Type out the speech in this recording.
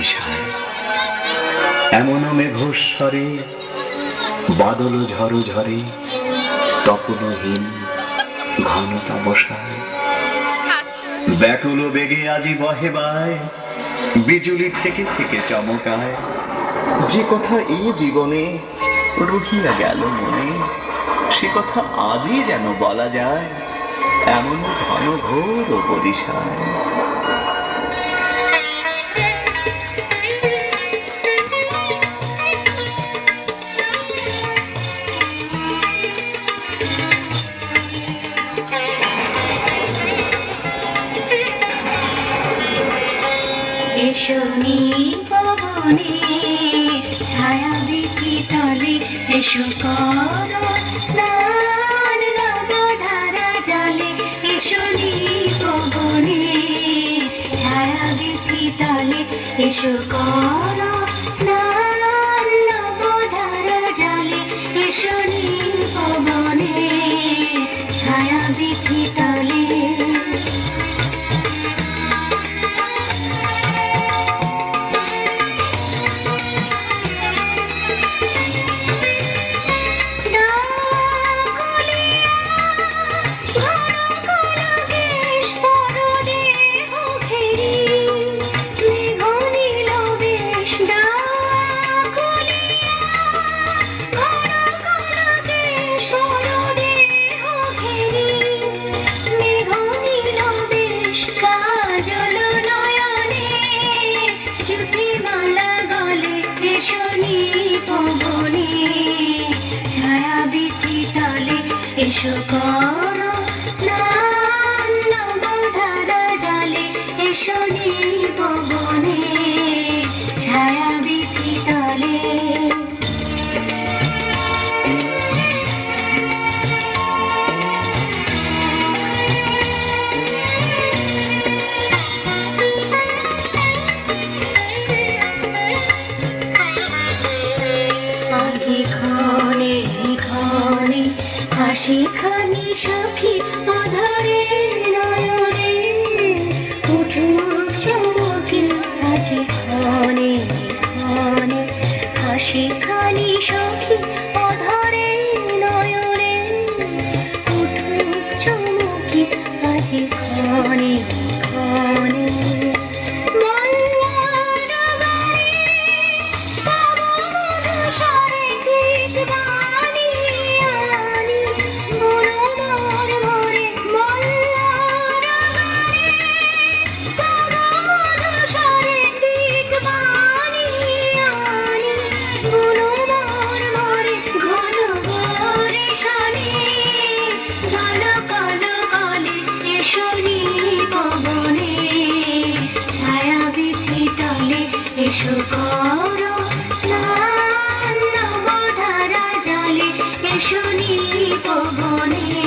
বরিশায়। এমন মেঘস্বরে বাদল ঝড় ঝরে, তপনহীন ঘন তামসায়। ব্যাকুল বেগে আজি বহে বায়, বিজুলি থেকে থেকে চমকায়। যে কথা এই জীবনে রহিয়া গেল মনে, সে কথা আজই যেন বলা যায়, এমন ঘন ঘোর বরিশায়। এসো পবনে ছায়া বিধি তলে, এসো করো স্নান নবধারা জলে। এসো পবনে ছায়া বিধি তলে, এসো করো স্নান নবধারা জলে। এসো পবনে ছায়া বিধি তলে। এসো করো স্নান নবধারা জলে, এসো পবনে ছায়া বিধি তলে। আজি ক্ষণে ক্ষণে হাসি খানি সখী অধরে নয়নে, উঠুক চমকে আজি ক্ষণে ক্ষণে হাসি খানি সখী অধরে নয়নে, উঠুক চমকে আজি ক্ষণে ক্ষণে। এসো করো স্নান নবধারা জলে, এসো পবনে